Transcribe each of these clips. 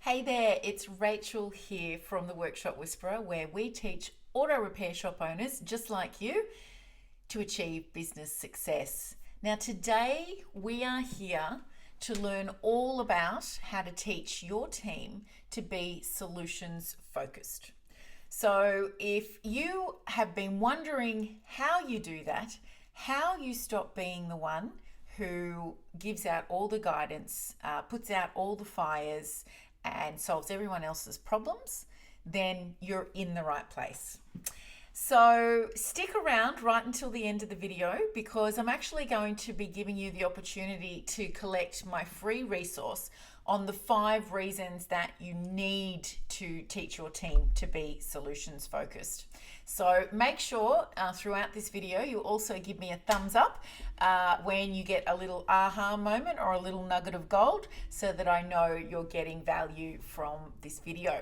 Hey there, it's Rachael here from the Workshop Whisperer, where we teach auto repair shop owners just like you to achieve business success. Now, today we are here to learn all about how to teach your team to be solutions focused. So, if you have been wondering how you do that, how you stop being the one who gives out all the guidance, puts out all the fires, and solves everyone else's problems, then you're in the right place. So stick around right until the end of the video because I'm actually going to be giving you the opportunity to collect my free resource on the 5 reasons that you need to teach your team to be solutions focused. So make sure throughout this video you also give me a thumbs up when you get a little aha moment or a little nugget of gold so that I know you're getting value from this video.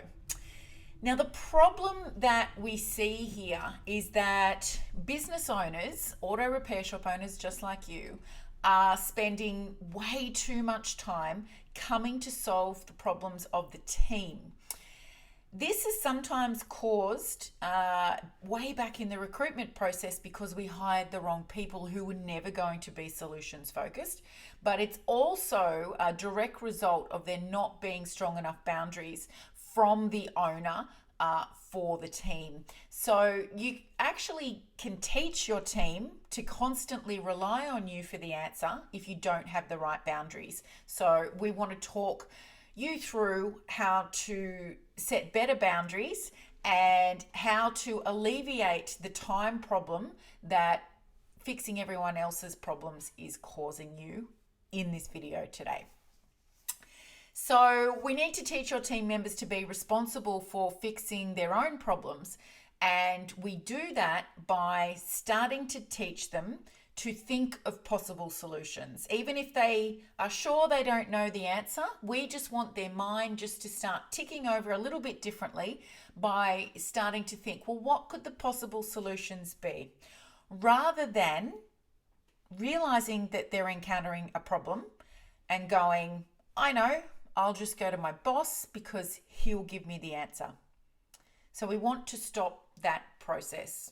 Now, the problem that we see here is that business owners, auto repair shop owners just like you, are spending way too much time coming to solve the problems of the team. This is sometimes caused way back in the recruitment process because we hired the wrong people who were never going to be solutions focused, but it's also a direct result of there not being strong enough boundaries from the owner for the team. So you actually can teach your team to constantly rely on you for the answer if you don't have the right boundaries. So we want to talk you through how to set better boundaries and how to alleviate the time problem that fixing everyone else's problems is causing you in this video today. So we need to teach your team members to be responsible for fixing their own problems. And we do that by starting to teach them to think of possible solutions. Even if they are sure they don't know the answer, we just want their mind just to start ticking over a little bit differently by starting to think, well, what could the possible solutions be? Rather than realizing that they're encountering a problem and going, I know, I'll just go to my boss because he'll give me the answer. So we want to stop that process.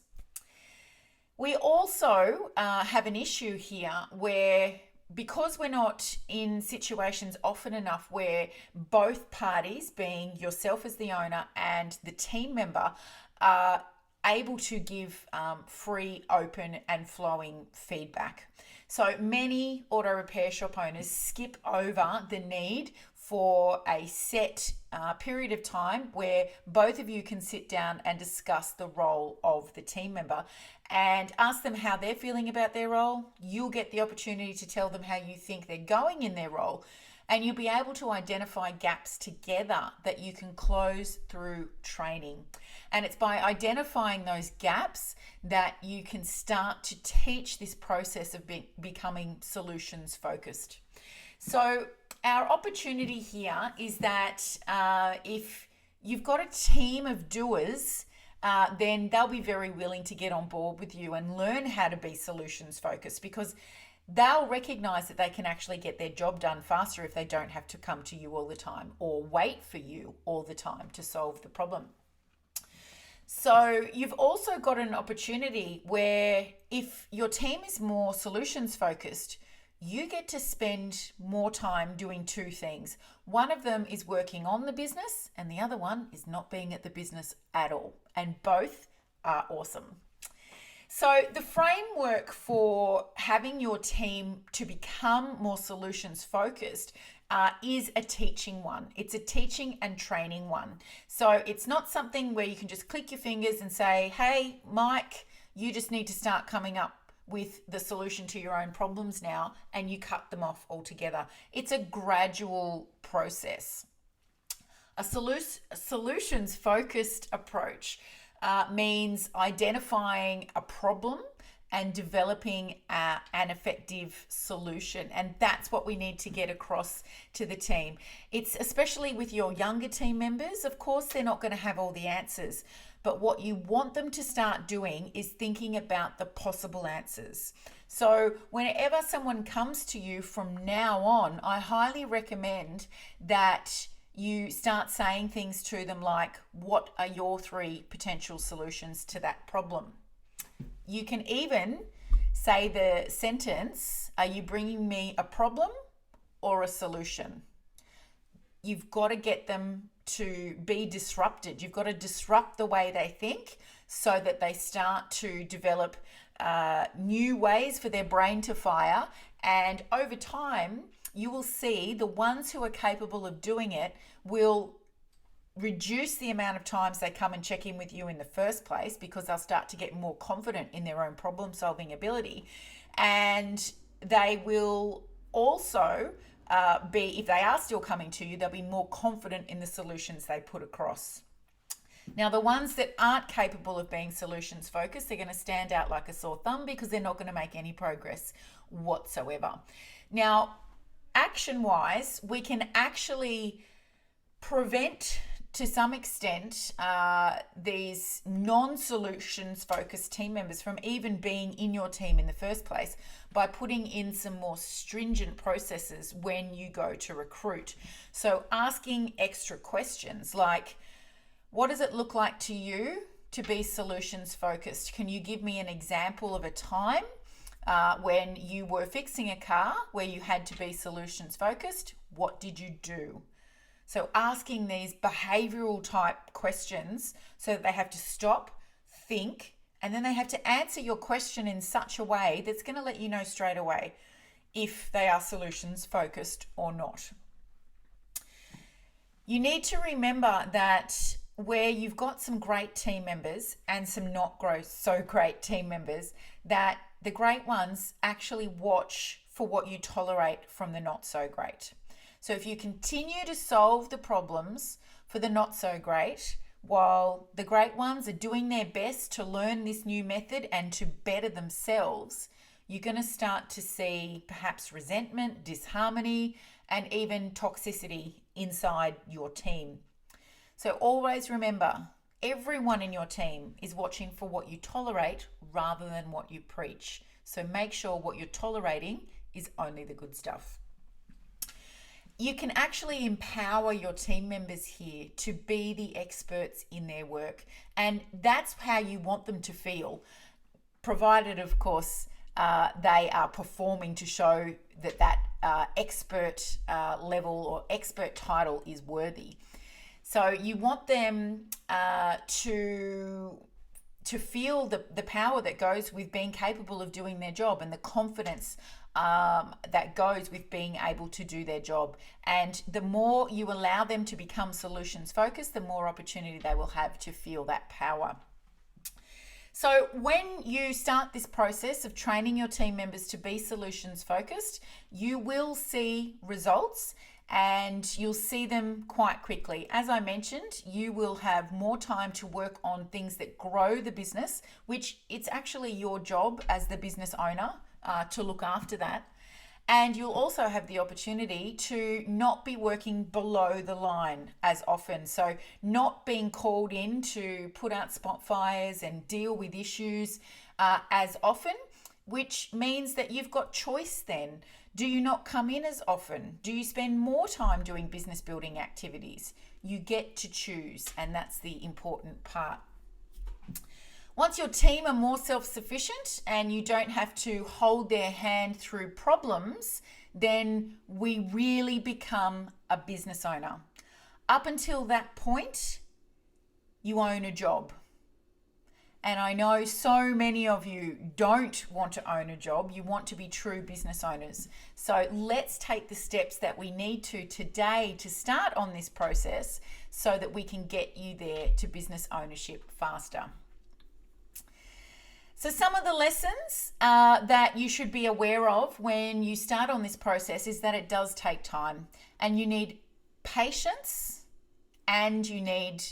We also have an issue here where, because we're not in situations often enough where both parties, being yourself as the owner and the team member, are able to give free, open and flowing feedback. So many auto repair shop owners skip over the need for a set period of time where both of you can sit down and discuss the role of the team member and ask them how they're feeling about their role. You'll get the opportunity to tell them how you think they're going in their role, and you'll be able to identify gaps together that you can close through training. And it's by identifying those gaps that you can start to teach this process of becoming solutions focused. So our opportunity here is that if you've got a team of doers, then they'll be very willing to get on board with you and learn how to be solutions focused, because they'll recognize that they can actually get their job done faster if they don't have to come to you all the time or wait for you all the time to solve the problem. So you've also got an opportunity where if your team is more solutions focused, you get to spend more time doing 2 things. One of them is working on the business and the other one is not being at the business at all. And both are awesome. So the framework for having your team to become more solutions focused is a teaching one. It's a teaching and training one. So it's not something where you can just click your fingers and say, hey, Mike, you just need to start coming up with the solution to your own problems now, and you cut them off altogether. It's a gradual process. A solutions focused approach means identifying a problem and developing an effective solution. And that's what we need to get across to the team. It's especially with your younger team members, of course, they're not going to have all the answers. But what you want them to start doing is thinking about the possible answers. So whenever someone comes to you from now on, I highly recommend that you start saying things to them like, what are your 3 potential solutions to that problem? You can even say the sentence, are you bringing me a problem or a solution? You've got to get them to be disrupted. You've got to disrupt the way they think so that they start to develop new ways for their brain to fire. And over time, you will see the ones who are capable of doing it will reduce the amount of times they come and check in with you in the first place, because they'll start to get more confident in their own problem solving ability. And they will also if they are still coming to you, they'll be more confident in the solutions they put across. Now, the ones that aren't capable of being solutions focused, they're going to stand out like a sore thumb because they're not going to make any progress whatsoever. Now, action-wise, we can actually prevent, to some extent, these non-solutions focused team members from even being in your team in the first place by putting in some more stringent processes when you go to recruit. So asking extra questions like, what does it look like to you to be solutions focused? Can you give me an example of a time when you were fixing a car where you had to be solutions focused? What did you do? So asking these behavioral type questions so that they have to stop, think, and then they have to answer your question in such a way that's going to let you know straight away if they are solutions focused or not. You need to remember that where you've got some great team members and some not so great team members, that the great ones actually watch for what you tolerate from the not so great. So if you continue to solve the problems for the not so great, while the great ones are doing their best to learn this new method and to better themselves, you're going to start to see perhaps resentment, disharmony, and even toxicity inside your team. So always remember, everyone in your team is watching for what you tolerate rather than what you preach. So make sure what you're tolerating is only the good stuff. You can actually empower your team members here to be the experts in their work. And that's how you want them to feel, provided, of course, they are performing to show that expert level or expert title is worthy. So you want them to feel the power that goes with being capable of doing their job, and the confidence that goes with being able to do their job. And the more you allow them to become solutions focused, the more opportunity they will have to feel that power. So when you start this process of training your team members to be solutions focused, you will see results, and you'll see them quite quickly. As I mentioned, you will have more time to work on things that grow the business, which it's actually your job as the business owner to look after that. And you'll also have the opportunity to not be working below the line as often. So not being called in to put out spot fires and deal with issues as often, which means that you've got choice then. Do you not come in as often? Do you spend more time doing business building activities? You get to choose, and that's the important part. Once your team are more self-sufficient and you don't have to hold their hand through problems, then we really become a business owner. Up until that point, you own a job. And I know so many of you don't want to own a job. You want to be true business owners. So let's take the steps that we need to today to start on this process so that we can get you there to business ownership faster. So some of the lessons that you should be aware of when you start on this process is that it does take time, and you need patience and you need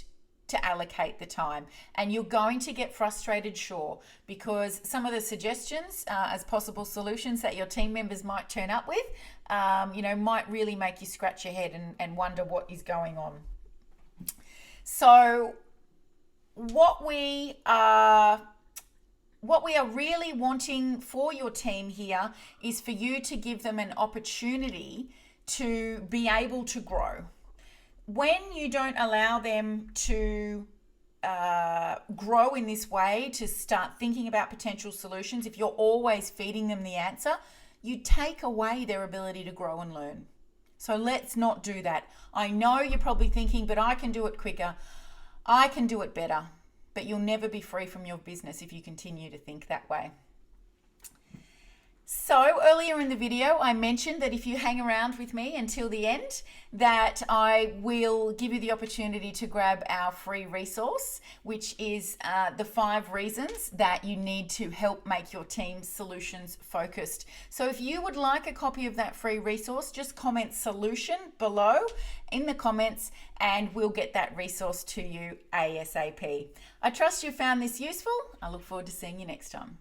to allocate the time. And you're going to get frustrated, sure, because some of the suggestions as possible solutions that your team members might turn up with, might really make you scratch your head and wonder what is going on. So what we are really wanting for your team here is for you to give them an opportunity to be able to grow. when you don't allow them to grow in this way, to start thinking about potential solutions, if you're always feeding them the answer, you take away their ability to grow and learn. So let's not do that. I know you're probably thinking, but I can do it quicker. I can do it better. But you'll never be free from your business if you continue to think that way. So earlier in the video, I mentioned that if you hang around with me until the end, that I will give you the opportunity to grab our free resource, which is the 5 reasons that you need to help make your team's solutions focused. So if you would like a copy of that free resource, just comment solution below in the comments and we'll get that resource to you ASAP. I trust you found this useful. I look forward to seeing you next time.